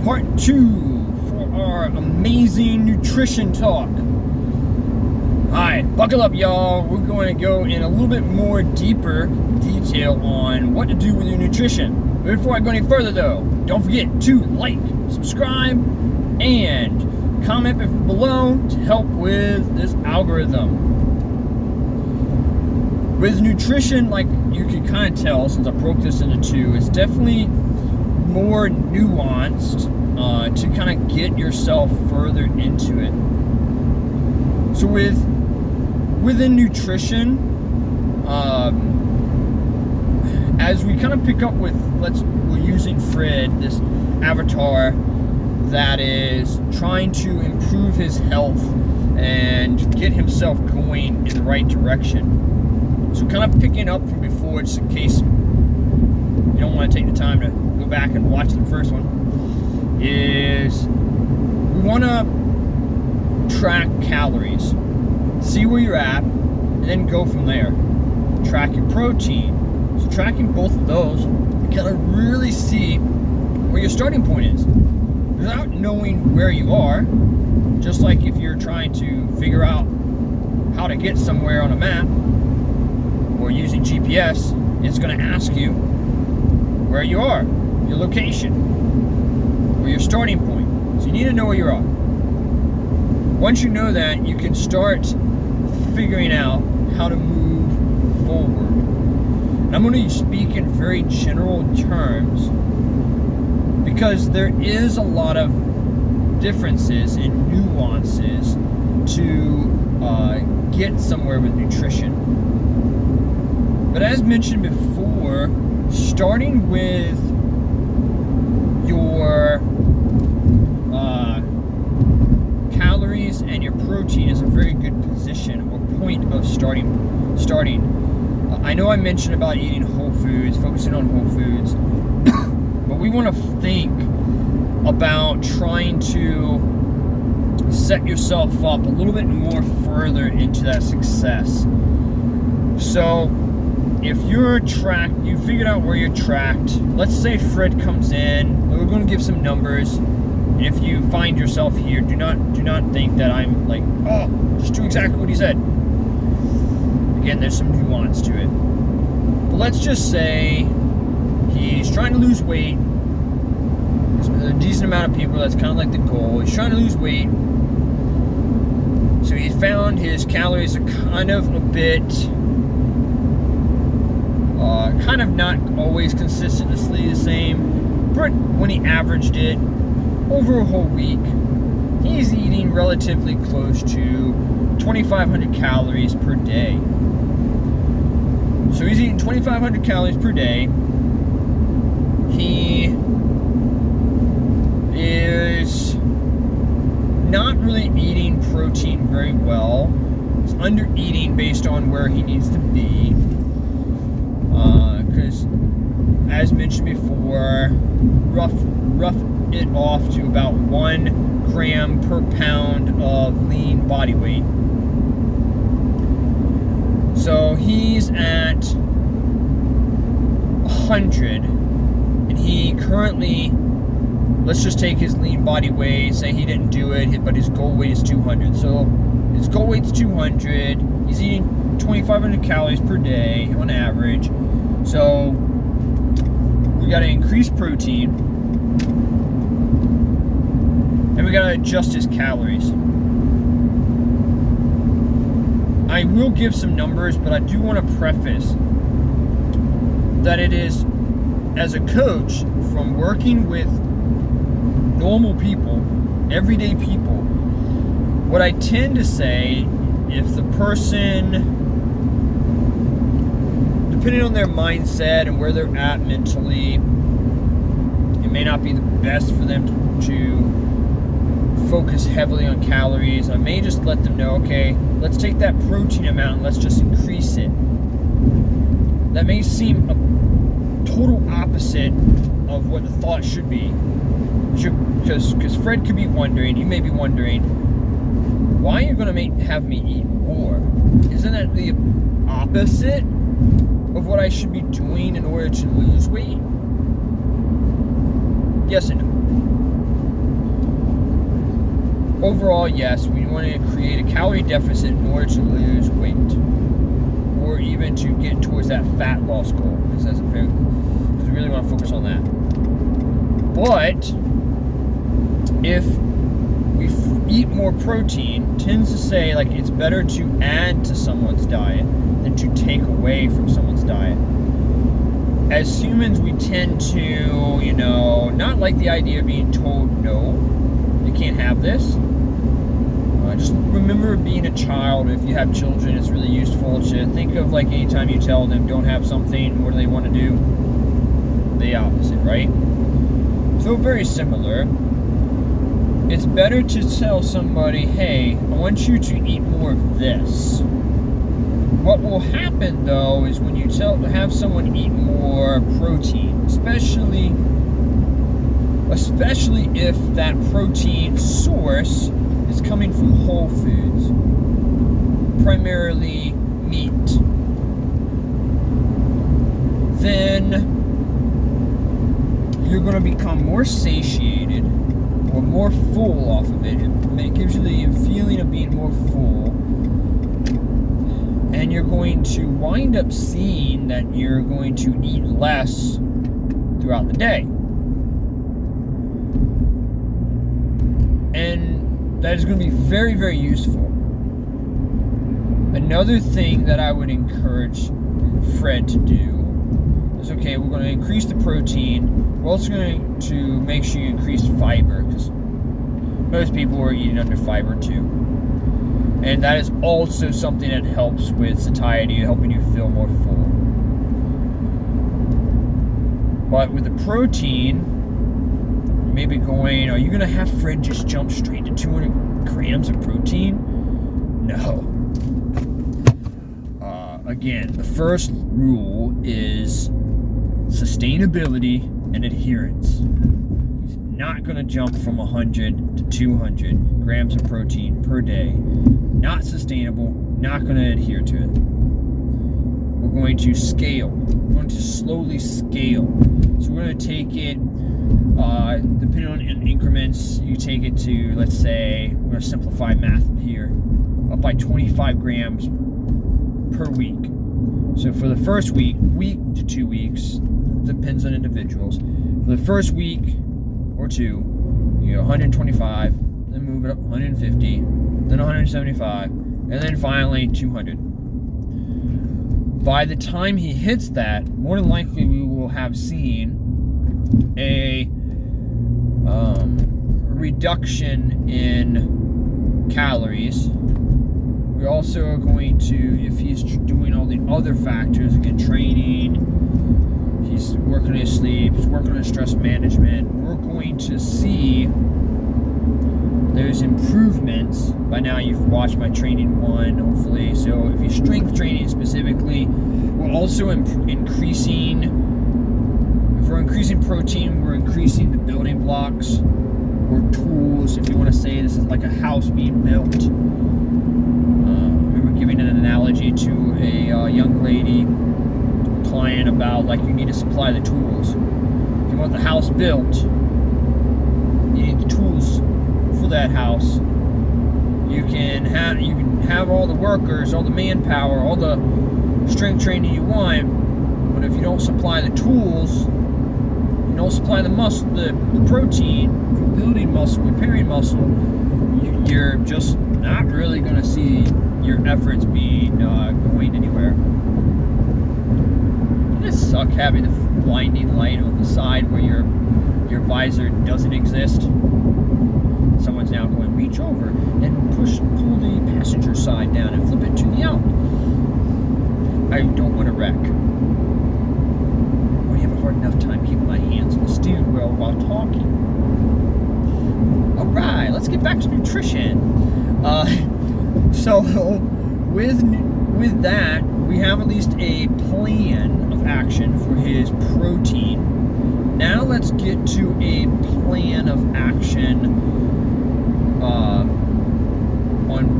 part 2 for our amazing nutrition talk. Alright, buckle up y'all. We're going to go in a little bit more deeper detail on what to do with your nutrition. But before I go any further though, don't forget to like, subscribe, and comment below to help with this algorithm. With nutrition, like you can kind of tell since I broke this into two, it's definitely more nuanced to kind of get yourself further into it. So within nutrition, as we kind of pick up with, we're using Fred, this avatar that is trying to improve his health and get himself going in the right direction. So kind of picking up from before, just in case you don't want to take the time to go back and watch the first one, is we want to track calories, see where you're at, and then go from there. Track your protein. So tracking both of those, you gotta really see where your starting point is. Without knowing where you are, just like if you're trying to figure out how to get somewhere on a map, or using GPS, it's going to ask you where you are, your location, or your starting point. So you need to know where you are. Once you know that, you can start figuring out how to move forward. And I'm going to speak in very general terms because there is a lot of differences and nuances to get somewhere with nutrition. But as mentioned before, starting with your calories and your protein is a very good position or point of starting. I know I mentioned about eating whole foods, focusing on whole foods, but we want to think about trying to set yourself up a little bit more further into that success. So if you're tracked, you figured out where you're tracked. Let's say Fred comes in. We're going to give some numbers. And if you find yourself here, do not think that I'm like, oh, just do exactly what he said. Again, there's some nuance to it. But let's just say he's trying to lose weight. There's a decent amount of people. That's kind of like the goal. He's trying to lose weight. So he found his calories are kind of a bit. Kind of not always consistently the same, but when he averaged it over a whole week, he's eating relatively close to 2,500 calories per day. So he's eating 2,500 calories per day. He is not really eating protein very well. He's under eating based on where he needs to be. Because, as mentioned before, rough it off to about 1 gram per pound of lean body weight. So he's at 100, and he currently, let's just take his lean body weight, say he didn't do it, but his goal weight is 200. So his goal weight's 200, he's eating 2,500 calories per day on average. So we got to increase protein, and we got to adjust his calories. I will give some numbers, but I do want to preface that it is, as a coach, from working with normal people, everyday people, what I tend to say, if the person, depending on their mindset and where they're at mentally, it may not be the best for them to focus heavily on calories. I may just let them know, okay, let's take that protein amount and let's just increase it. That may seem a total opposite of what the thought should be. Because Fred could be wondering, you may be wondering, why are you going to have me eat more? Isn't that the opposite of what I should be doing in order to lose weight? Yes and no. overall, yes, we want to create a calorie deficit in order to lose weight, or even to get towards that fat loss goal, because we really want to focus on that. But if we eat more protein, tends to say like it's better to add to someone's diet than to take away from someone's diet. As humans, we tend to, not like the idea of being told, no, you can't have this. Just remember being a child. If you have children, it's really useful to think of like anytime you tell them don't have something, what do they want to do? The opposite, right? So very similar. It's better to tell somebody, hey, I want you to eat more of this. What will happen though is when you have someone eat more protein, especially if that protein source is coming from whole foods, primarily meat, then you're going to become more satiated or more full off of it. It gives you the feeling of being more full, and you're going to wind up seeing that you're going to eat less throughout the day. And that is going to be very, very useful. Another thing that I would encourage Fred to do is, okay, we're going to increase the protein. We're also going to make sure you increase fiber, because most people are eating under fiber too. And that is also something that helps with satiety, helping you feel more full. But with the protein, maybe going, are you going to have Fred just jump straight to 200 grams of protein? No. Again, the first rule is sustainability and adherence. He's not going to jump from 100 to 200 grams of protein per day. Not sustainable, not going to adhere to it. We're going to scale. We're going to slowly scale. So we're going to take it, depending on increments, you take it to, let's say, we're going to simplify math here, up by 25 grams per week. So for the first week to 2 weeks, depends on individuals. For the first week or two, you go 125, then move it up 150, then 175, and then finally 200. By the time he hits that, more than likely we will have seen a reduction in calories. We're also going to, if he's doing all the other factors, again, training, he's working on his sleep, he's working on his stress management, we're going to see there's improvements. By now you've watched my training one, hopefully. So if you're strength training specifically, we're also increasing, if we're increasing protein, we're increasing the building blocks or tools. If you want to say this is like a house being built. Giving an analogy to a young lady client about like you need to supply the tools. If you want the house built, you need the tools for that house. You can have all the workers, all the manpower, all the strength training you want, but if you don't supply the tools, you don't supply the muscle, the protein for building muscle, repairing muscle, you're just not really going to see your efforts being going anywhere. Doesn't it suck having the blinding light on the side where your visor doesn't exist? Someone's now going, reach over and pull the passenger side down and flip it to the out. I don't want to wreck. Or you have a hard enough time keeping my hands on the steering wheel while talking. Alright, let's get back to nutrition. So with that, we have at least a plan of action for his protein. Now let's get to a plan of action on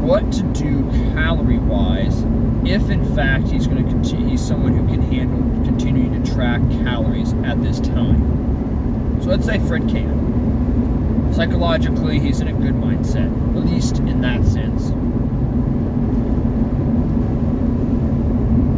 what to do calorie-wise if in fact he's going to continue, he's someone who can handle continuing to track calories at this time. So let's say Fred can. psychologically, he's in a good mindset, at least in that sense.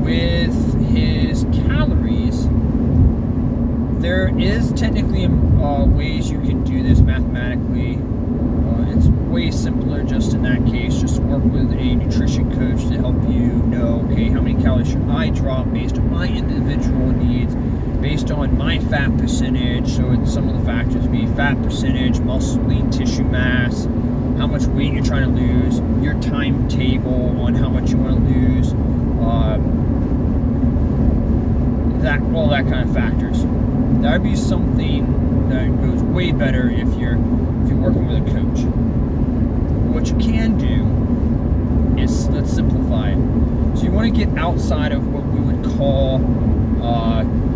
With his calories, there is technically ways you can do this mathematically. It's way simpler just in that case, just work with a nutrition coach to help you know, okay, how many calories should I drop based on my individual needs, based on my fat percentage. So some of the factors would be fat percentage, muscle, lean tissue mass, how much weight you're trying to lose, your timetable on how much you want to lose, all that kind of factors. That would be something that goes way better if you're working with a coach. What you can do is, let's simplify it. So you want to get outside of what we would call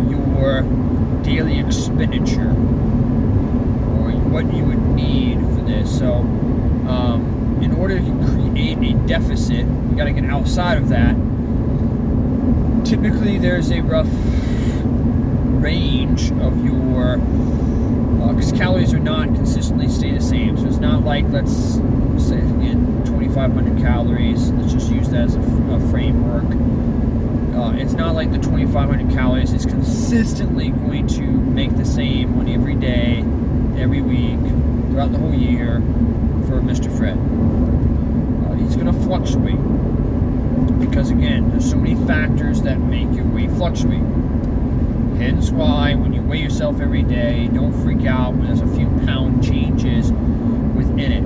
your daily expenditure, or what you would need for this. So in order to create a deficit, you got to get outside of that. Typically there's a rough range of your, because calories are not consistently stay the same. So it's not like, let's say again, 2,500 calories. Let's just use that as a framework. It's not like the 2,500 calories is consistently going to make the same on every day, every week, throughout the whole year for Mr. Fred. He's going to fluctuate because, again, there's so many factors that make your weight fluctuate. Hence why when you weigh yourself every day, don't freak out when there's a few pound changes within it.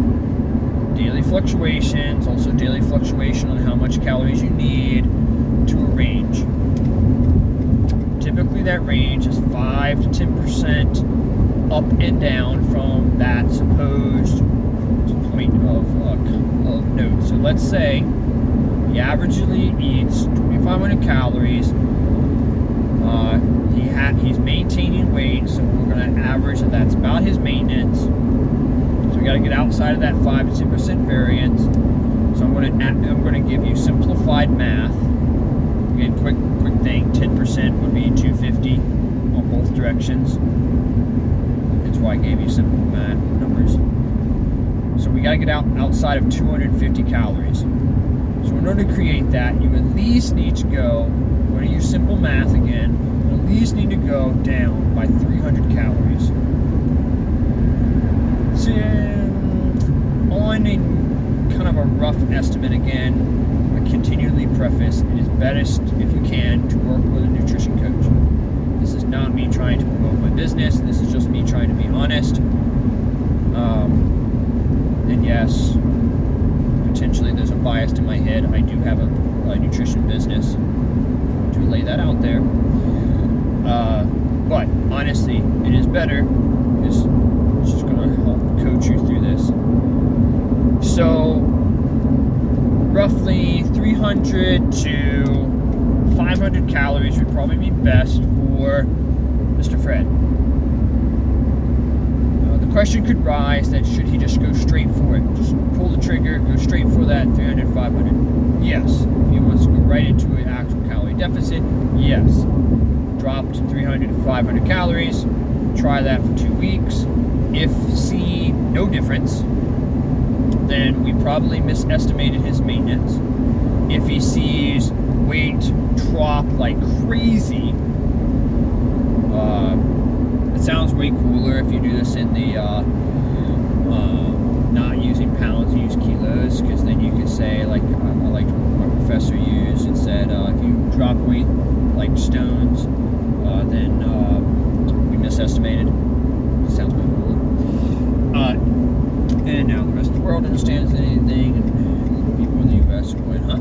Daily fluctuations, also daily fluctuation on how much calories you need to a range. Typically that range is 5 to 10% up and down from that supposed point of note. So let's say he averagely eats 2,500 calories. He's maintaining weight, so we're going to average that's about his maintenance. So we got to get outside of that 5 to 10% variance. So I'm going to give you simplified math. Again, quick thing. 10% would be 250 on both directions. That's why I gave you simple math numbers. So we got to get outside of 250 calories. So in order to create that, you at least need to go. We're going to use simple math again. You at least need to go down by 300 calories. So on a kind of a rough estimate again, I continually preface, it is best if you can to work with a nutrition coach. This is not me trying to promote my business. This is just me trying to be honest. And yes, potentially there's a bias in my head. I do have a nutrition business, to lay that out there. But honestly, it is better because it's just going to help coach you through this. So roughly 300 to 500 calories would probably be best for Mr. Fred. The question could rise that should he just go straight for it? Just pull the trigger, go straight for that 300, 500? Yes. If he wants to go right into an actual calorie deficit, yes. Drop to 300 to 500 calories. Try that for 2 weeks. If see no difference, then we probably misestimated his maintenance. If he sees weight drop like crazy, it sounds way cooler if you do this in the not using pounds, you use kilos, because then you can say, like I liked what my professor used and said, if you drop weight like stones, then we misestimated. It sounds way cooler. And now the rest of the world understands anything, and people in the U.S. are going, huh?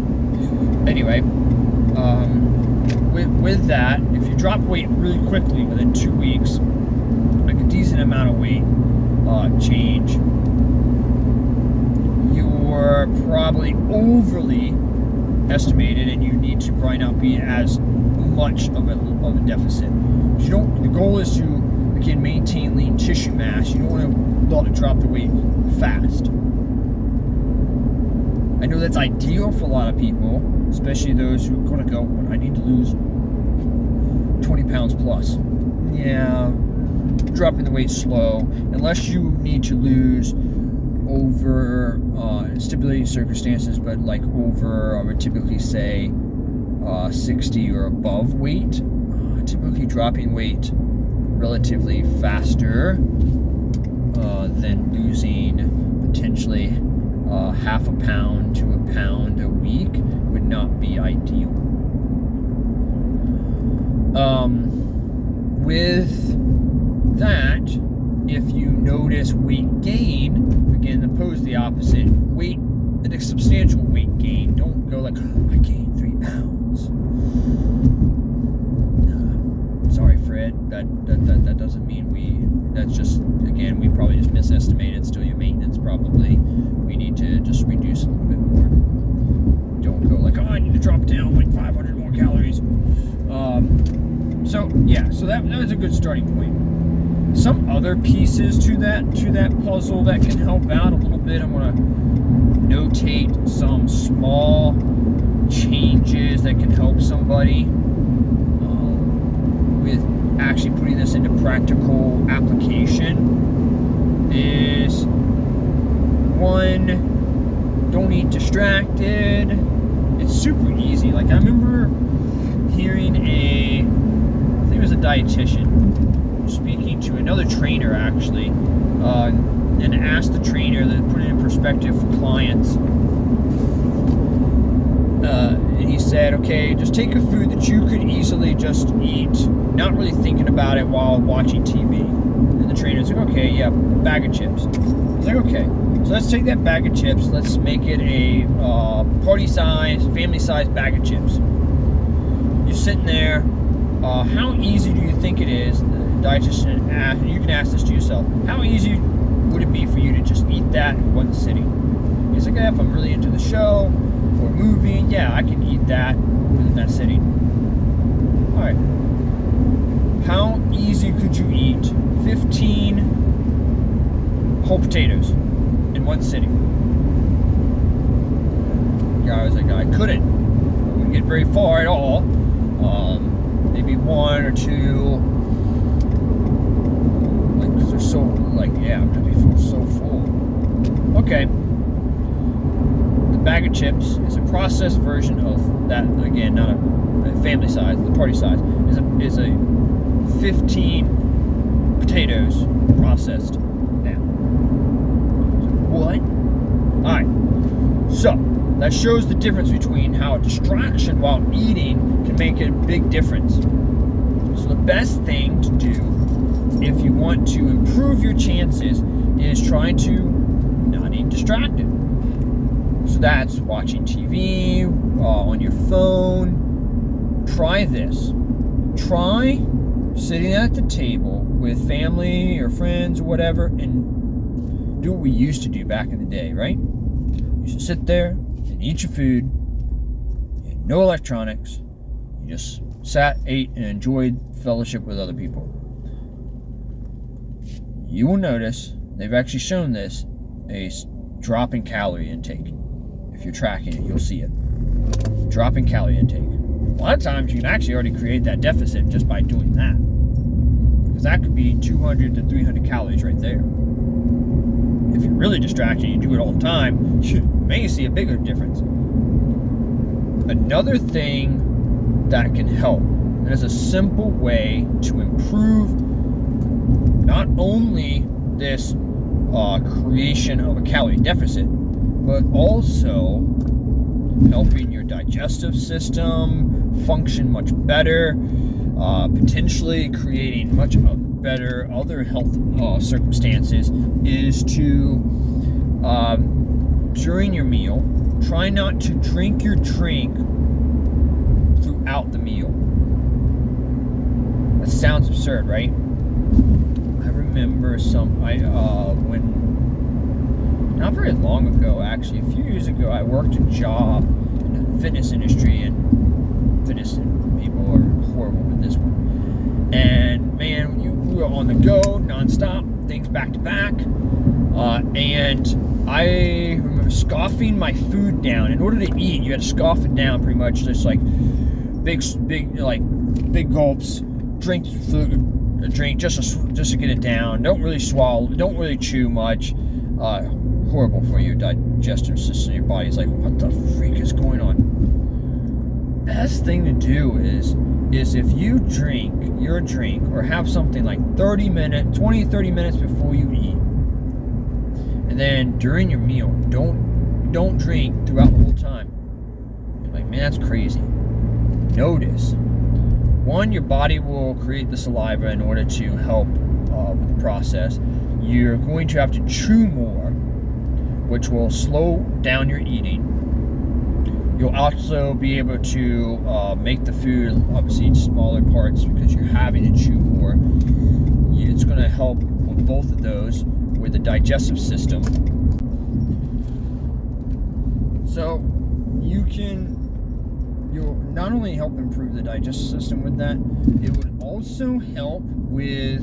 Anyway, with that, if you drop weight really quickly within 2 weeks, like a decent amount of weight change, you're probably overly estimated, and you need to probably not be as much of a deficit. You don't. The goal is to, again, maintain lean tissue mass. You don't want to drop the weight fast. I know that's ideal for a lot of people, especially those who are going to go, I need to lose 20 pounds plus. Yeah, dropping the weight slow, unless you need to lose over stipulated circumstances, but like over, I would typically say 60 or above weight. Typically dropping weight relatively faster than losing potentially half a pound to a pound a week would not be ideal. With that, if you notice weight gain, again, oppose the opposite. Weight, a substantial weight gain. Don't go like, I gained 3 pounds. Sorry, Fred. That doesn't mean that's just, again, we probably just misestimated still your maintenance probably. We need to just reduce a little bit more. Don't go like, I need to drop down like 500 more calories. So that was a good starting point. Some other pieces to that puzzle that can help out a little bit. I'm going to notate some small changes that can help somebody with actually putting this into practical application. Is one, don't eat distracted. It's super easy. Like, I remember hearing I think it was a dietitian speaking to another trainer actually, and asked the trainer to put it in perspective for clients. And he said, okay, just take a food that you could easily just eat, not really thinking about it while watching TV. And the trainer's like, okay, yeah, bag of chips. He's like, okay, so let's take that bag of chips, let's make it a party size, family size bag of chips. You're sitting there, how easy do you think it is, the dietitian asked, you can ask this to yourself, how easy would it be for you to just eat that in one sitting? He's like, yeah, if I'm really into the show or movie, yeah, I can eat that within that sitting. Alright. How easy could you eat 15 whole potatoes in one sitting? The guy was like, I couldn't. I wouldn't get very far at all. Maybe one or two. Like, because they're so, like, yeah, I'm going to be so full. Okay. The bag of chips is a processed version of that, again, not a family size, the party size, is a 15 potatoes processed now. What? Alright. So, that shows the difference between how a distraction while eating can make a big difference. So the best thing to do if you want to improve your chances is trying to not eat distracted. So that's watching TV, on your phone. Try this. Try sitting at the table with family or friends or whatever and do what we used to do back in the day, right? You should sit there and eat your food. No electronics. You just sat, ate, and enjoyed fellowship with other people. You will notice, they've actually shown this, a drop in calorie intake. If you're tracking it, you'll see it. Drop in calorie intake. A lot of times you can actually already create that deficit just by doing that. Because that could be 200 to 300 calories right there. If you're really distracted and you do it all the time, you may see a bigger difference. Another thing that can help, and is a simple way to improve not only this creation of a calorie deficit, but also helping your digestive system function much better, potentially creating much better other health circumstances, is to, during your meal, try not to drink your drink throughout the meal. That sounds absurd, right? I remember when not very long ago, actually, a few years ago, I worked a job in the fitness industry, and fitness people are horrible with this one. And man, we were on the go, nonstop, things back to back, and I remember scoffing my food down. In order to eat, you had to scoff it down, pretty much, just like big gulps, drink food, a drink just to get it down. Don't really swallow, don't really chew much. Horrible for your digestive system. Your body's like, what the freak is going on? Best thing to do is if you drink your drink or have something like 20-30 minutes before you eat, and then during your meal, don't drink throughout the whole time. You're like, man, that's crazy. Notice, one, your body will create the saliva in order to help with the process. You're going to have to chew more, which will slow down your eating. You'll also be able to make the food, obviously, in smaller parts because you're having to chew more. It's going to help with both of those with the digestive system. So you'll not only help improve the digestive system with that, it would also help with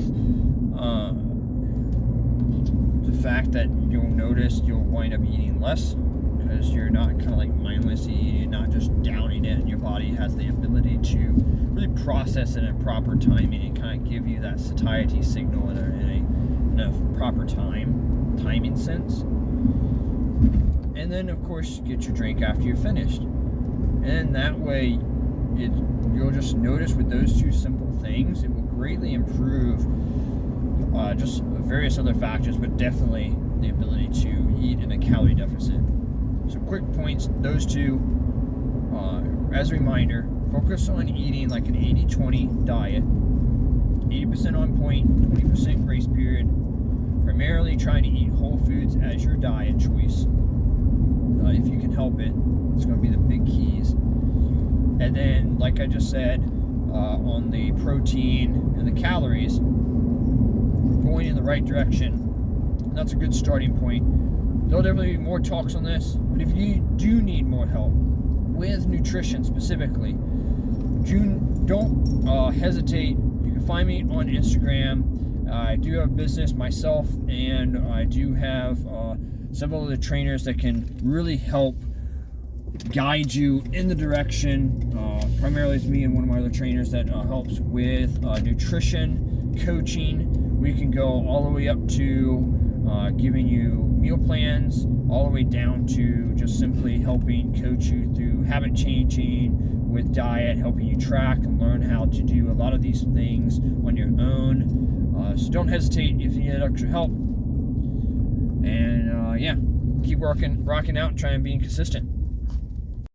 the fact that you'll notice you'll wind up eating less because you're not kind of like mindlessly eating, not just downing it, and your body has the ability to really process it in proper timing and kind of give you that satiety signal in a proper timing sense. And then, of course, get your drink after you're finished. And that way, you'll just notice with those two simple things, it will greatly improve just various other factors, but definitely the ability to eat in a calorie deficit. So quick points, those two, as a reminder, focus on eating like an 80-20 diet, 80% on point, 20% grace period, primarily trying to eat whole foods as your diet choice. If you can help it, it's going to be the big keys. And then, like I just said, on the protein and the calories, going in the right direction. And that's a good starting point. There'll definitely be more talks on this, but if you do need more help with nutrition specifically, don't hesitate. You can find me on Instagram. I do have a business myself, and I do have several other trainers that can really help guide you in the direction. Primarily it's me and one of my other trainers that helps with nutrition, coaching. We can go all the way up to giving you meal plans, all the way down to just simply helping coach you through habit changing with diet, helping you track and learn how to do a lot of these things on your own. So don't hesitate if you need extra help. And keep rocking out and trying to be consistent.